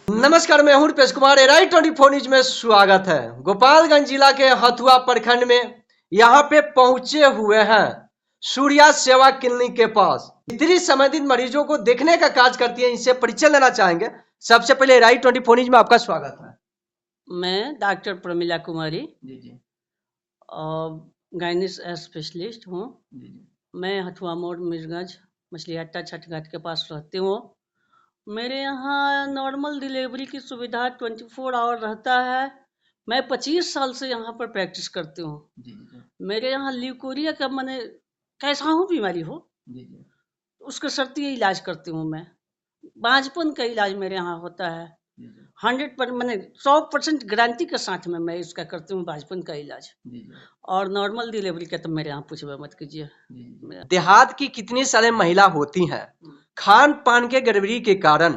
नमस्कार, मैं हूं रुपेश कुमार। एराई 24 न्यूज में स्वागत है। गोपालगंज जिला के हथुआ प्रखंड में यहाँ पे पहुंचे हुए हैं सूर्या सेवा क्लिनिक के पास। इतनी संबंधित मरीजों को देखने का कार्य करती है, इनसे परिचय लेना चाहेंगे। सबसे पहले एराई 24 न्यूज में आपका स्वागत है। मैं doctor Pramila Kumari ji Guinness specialist हूँ। जी मैं हथुआ मोड़ मीरगंज मछली अट्टा छठ घाट के पास रहती हूँ। मेरे यहाँ नॉर्मल डिलीवरी की सुविधा 24 आवर रहता है। मैं 25 साल से यहाँ पर प्रैक्टिस करती हूँ। मेरे यहाँ ल्यूकोरिया का मैंने कैसा हूँ बीमारी हो उसका शर्ती इलाज करती हूँ मैं। बांझपन का इलाज मेरे यहाँ होता है 100% मैंने 100% गारंटी के साथ में मैं इसका करती हूँ बांझपन का इलाज। और नॉर्मल डिलीवरी का तो मेरे यहाँ पूछबे मत कीजिए। देहात की कितनी सारे महिला होती हैं, खान पान के गड़बड़ी के कारण,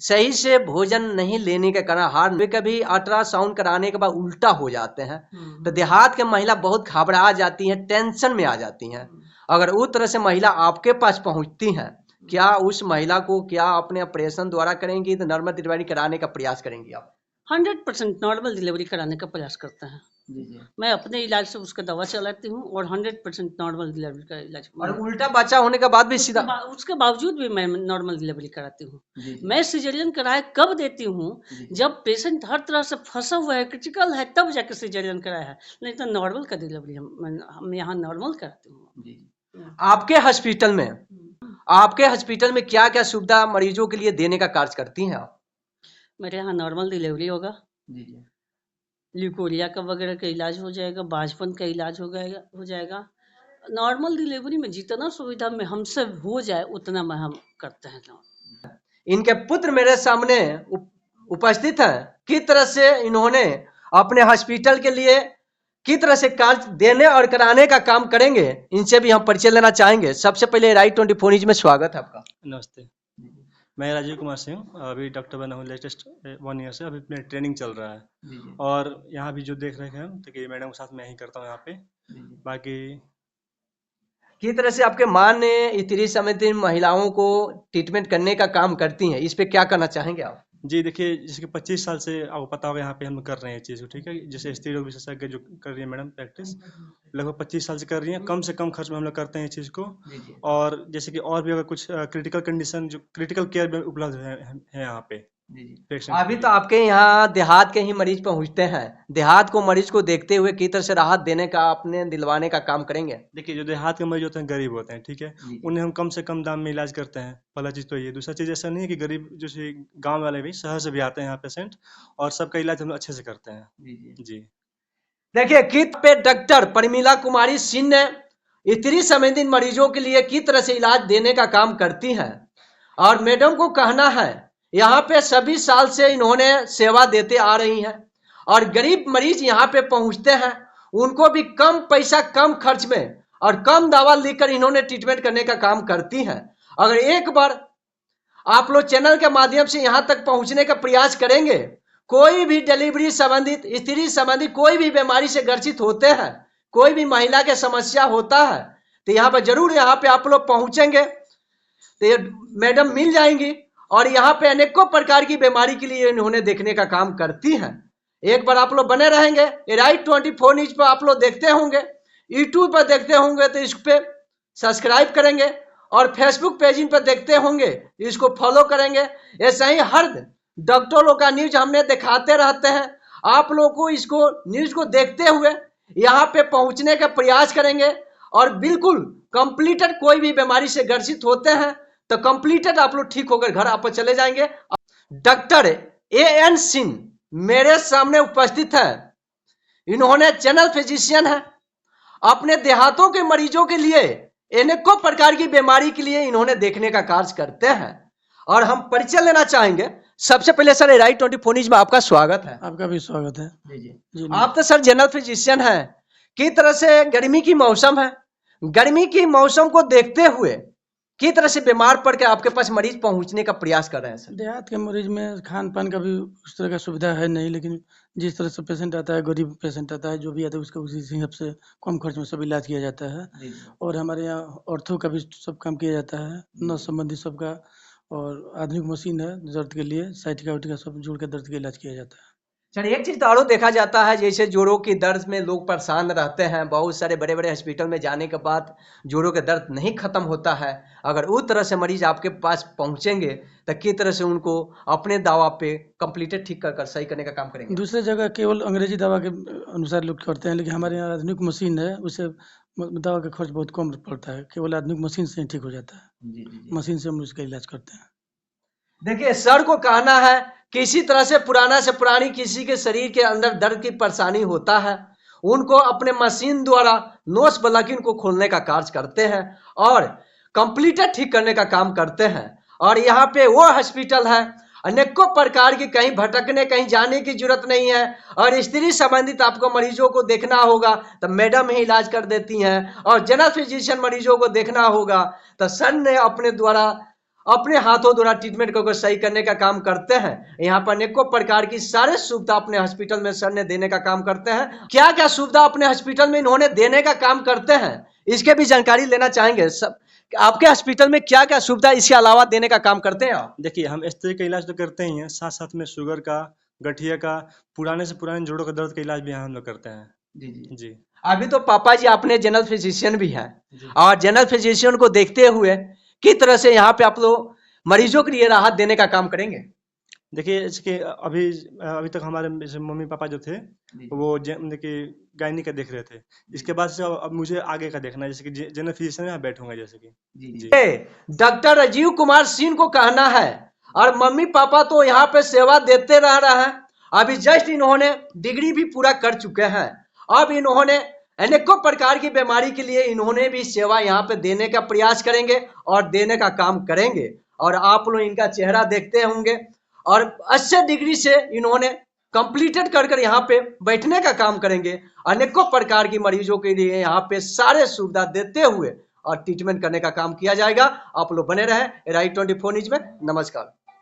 सही से भोजन नहीं लेने के कारण हार्ट कभी अल्ट्रासाउंड कराने के बाद उल्टा हो जाते हैं। तो देहात के महिला बहुत घबरा जाती हैं, टेंशन में आ जाती हैं। अगर उस तरह से महिला आपके पास पहुंचती हैं, क्या उस महिला को क्या अपने ऑपरेशन द्वारा करेंगी तो नॉर्मल डिलीवरी कराने का प्रयास करेंगी आप? 100% नॉर्मल डिलीवरी कराने का प्रयास करते हैं। मैं अपने इलाज से उसका दवा चलाती हूँ और 100% नॉर्मल डिलीवरी का इलाज। और उल्टा बच्चा होने के बाद भी सीधा उसके बावजूद भी मैं नॉर्मल डिलीवरी कराती हूँ। मैं सिजेरियन कराए कब देती हूँ जब पेशेंट हर तरह से फंसा हुआ है, क्रिटिकल है, तब जाके सिजेरियन कराया है, नहीं तो नॉर्मल का डिलीवरी हम यहाँ नॉर्मल कराती हूँ। आपके हॉस्पिटल में क्या क्या सुविधा मरीजों के लिए देने का कार्य करती हैं आप? मेरे यहाँ नॉर्मल डिलीवरी होगा, ल्यूकोरिया का वगैरह का इलाज हो जाएगा, बांझपन का इलाज हो जाएगा। नॉर्मल डिलीवरी में जितना सुविधा में हमसे हो जाए उतना में हम करते हैं। इनके पुत्र मेरे सामने उपस्थित हैं। किस तरह से इन्होंने अपने हॉस्पिटल के लिए किस तरह से कार्य देने और कराने का काम करेंगे, इनसे भी हम परिचय लेना चाहेंगे। सबसे पहले राइट 24 न्यूज में स्वागत है आपका। नमस्ते, मैं राजीव कुमार सिंह हूँ। अभी डॉक्टर बना हूँ लेटेस्ट 1 ईयर से। अभी अपने ट्रेनिंग चल रहा है और यहाँ भी जो देख रहे हैं तो कि मैडम के साथ मैं ही करता हूँ यहाँ पे। बाकी किस तरह से आपके मां ने इतनी समय महिलाओं को ट्रीटमेंट करने का काम करती हैं, इस पे क्या करना चाहेंगे आप? जी देखिए, जैसे कि 25 साल से आपको पता होगा यहाँ पे हम कर रहे हैं चीज़ को, ठीक है। जैसे स्त्री रोग विशेषज्ञ जो कर रही है मैडम प्रैक्टिस, लगभग 25 साल से कर रही हैं। कम से कम खर्च में हम लोग करते हैं इस चीज़ को। और जैसे कि और भी अगर कुछ क्रिटिकल कंडीशन, जो क्रिटिकल केयर में उपलब्ध है यहाँ पे। अभी तो आपके यहाँ देहात के ही मरीज पहुँचते हैं, देहात को मरीज को देखते हुए किस तरह से राहत देने का, अपने दिलवाने का काम करेंगे? देखिए, जो देहात के मरीज होते हैं गरीब होते हैं, ठीक है, उन्हें हम कम से कम दाम में इलाज करते हैं। पहला चीज़ तो ये। दूसरा चीज़ ऐसा नहीं है कि गरीब जैसे गांव वाले भी शहर से भी आते हैं यहाँ पेशेंट, और सबका इलाज हम लोग अच्छे से करते हैं। जी देखिए, कित पे डॉक्टर प्रमिला कुमारी सिंह ने इतनी संबंधित मरीजों के लिए किस तरह से इलाज देने का काम करती हैं। और मैडम को कहना है यहाँ पे सभी साल से इन्होंने सेवा देते आ रही हैं और गरीब मरीज यहाँ पे पहुंचते हैं, उनको भी कम पैसा कम खर्च में और कम दवा लेकर इन्होंने ट्रीटमेंट करने का काम करती हैं। अगर एक बार आप लोग चैनल के माध्यम से यहाँ तक पहुंचने का प्रयास करेंगे, कोई भी डिलीवरी संबंधित, स्त्री संबंधित कोई भी बीमारी से ग्रसित होते हैं, कोई भी महिला के समस्या होता है, तो यहाँ पर जरूर यहाँ पे आप लोग पहुंचेंगे तो ये मैडम मिल जाएंगी। और यहाँ पे अनेकों प्रकार की बीमारी के लिए इन्होंने देखने का काम करती हैं। एक बार आप लोग बने रहेंगे, राइट 24 न्यूज पर आप लोग देखते होंगे, यूट्यूब पर देखते होंगे तो इस पे सब्सक्राइब करेंगे, और फेसबुक पेज पर देखते होंगे इसको फॉलो करेंगे। ऐसा ही हर डॉक्टरों का न्यूज हमने दिखाते रहते हैं। आप लोग को इसको न्यूज को देखते हुए यहाँ पे पहुंचने का प्रयास करेंगे और बिल्कुल कंप्लीटेड, कोई भी बीमारी से ग्रसित होते हैं तो कंप्लीटेड आप लोग ठीक होकर घर आप चले जाएंगे। डॉक्टर AN सिंह मेरे सामने उपस्थित है। इन्होंने जनरल फिजिशियन है, अपने देहातों के मरीजों के लिए अनेकों प्रकार की बीमारी के लिए इन्होंने देखने का कार्य करते हैं और हम परिचय लेना चाहेंगे। सबसे पहले सर राइट 24 न्यूज में आपका स्वागत है। आपका भी स्वागत है। जी आप तो सर जनरल फिजिशियन है। किस तरह से गर्मी की मौसम है, गर्मी की मौसम को देखते हुए किस तरह से बीमार पड़ के आपके पास मरीज पहुंचने का प्रयास कर रहे हैं सर? देहात के मरीज में खान पान का भी उस तरह का सुविधा है नहीं, लेकिन जिस तरह से पेशेंट आता है, गरीब पेशेंट आता है, जो भी आता है उसका उसी हिसाब से कम खर्च में सब इलाज किया जाता है। और हमारे यहाँ ऑर्थो का भी सब काम किया जाता है, नस संबंधी सबका, और आधुनिक मशीन है दर्द के लिए, साइटिका वाइटिका सब जोड़ के दर्द का इलाज किया जाता है। चलिए, एक चीज तो और देखा जाता है, जैसे जोड़ों की दर्द में लोग परेशान रहते हैं, बहुत सारे बड़े बड़े हॉस्पिटल में जाने के बाद जोड़ों का दर्द नहीं खत्म होता है। अगर उस तरह से मरीज आपके पास पहुंचेंगे तो किस तरह से उनको अपने दवा पे कंप्लीटेड ठीक कर सही करने का काम करेंगे? दूसरे जगह केवल अंग्रेजी दवा के अनुसार लोग करते हैं, लेकिन हमारे यहाँ आधुनिक मशीन है, उससे दवा का खर्च बहुत कम पड़ता है, केवल आधुनिक मशीन से ही ठीक हो जाता है। जी जी। मशीन से हम उसका इलाज करते हैं। देखिए, सर को कहना है किसी तरह से पुराना से पुरानी किसी के शरीर के अंदर दर्द की परेशानी होता है, उनको अपने मशीन द्वारा नोस ब्लॉकिंग को खोलने का कार्य करते हैं और कंप्लीटेड ठीक करने का काम करते हैं। और यहाँ पे वो हॉस्पिटल है, अनेकों प्रकार की, कहीं भटकने कहीं जाने की जरूरत नहीं है। और स्त्री संबंधित आपको मरीजों को देखना होगा तो मैडम ही इलाज कर देती हैं, और जनरल फिजिशियन मरीजों को देखना होगा तो सर ने अपने द्वारा अपने हाथों द्वारा ट्रीटमेंट को सही करने का काम करते हैं। यहाँ पर अनेकों प्रकार की सारे सुविधा अपने हॉस्पिटल में सर ने देने का काम करते हैं। क्या क्या सुविधा अपने हॉस्पिटल में इन्होंने देने का काम करते हैं, इसके भी जानकारी लेना चाहेंगे। सब आपके हॉस्पिटल में क्या क्या सुविधा इसके अलावा देने का काम करते हैं आप? देखिए, हम इस तरह का इलाज तो करते ही हैं, साथ साथ में शुगर का, गठिया का, पुराने से पुराने जोड़ों का दर्द का इलाज भी हम लोग करते हैं। जी जी जी। अभी तो पापा जी अपने जनरल फिजिशियन भी हैं, और जनरल फिजिशियन को देखते हुए किस तरह से यहाँ पे आप लोग मरीजों के लिए राहत देने का काम करेंगे? देखिए, इसके अभी अभी तक हमारे जैसे मम्मी पापा जो थे वो देखिए गायनी का देख रहे थे। इसके बाद से अब मुझे आगे का देखना है, जैसे कि जनरल फिजिशियन में बैठूंगा जैसे कि। जी। डॉक्टर राजीव कुमार सिंह को कहना है, और मम्मी पापा तो यहाँ पे सेवा देते रह रहे हैं, अभी जस्ट इन्होंने डिग्री भी पूरा कर चुके हैं। अब इन्होंने अनेकों प्रकार की बीमारी के लिए इन्होंने भी सेवा यहाँ पे देने का प्रयास करेंगे और देने का काम करेंगे। और आप लोग इनका चेहरा देखते होंगे, और अच्छे डिग्री से इन्होंने कंप्लीटेड कर यहाँ पे बैठने का काम करेंगे। अनेकों प्रकार की मरीजों के लिए यहाँ पे सारे सुविधा देते हुए और ट्रीटमेंट करने का काम किया जाएगा। आप लोग बने रहे राइट 24 न्यूज में। नमस्कार।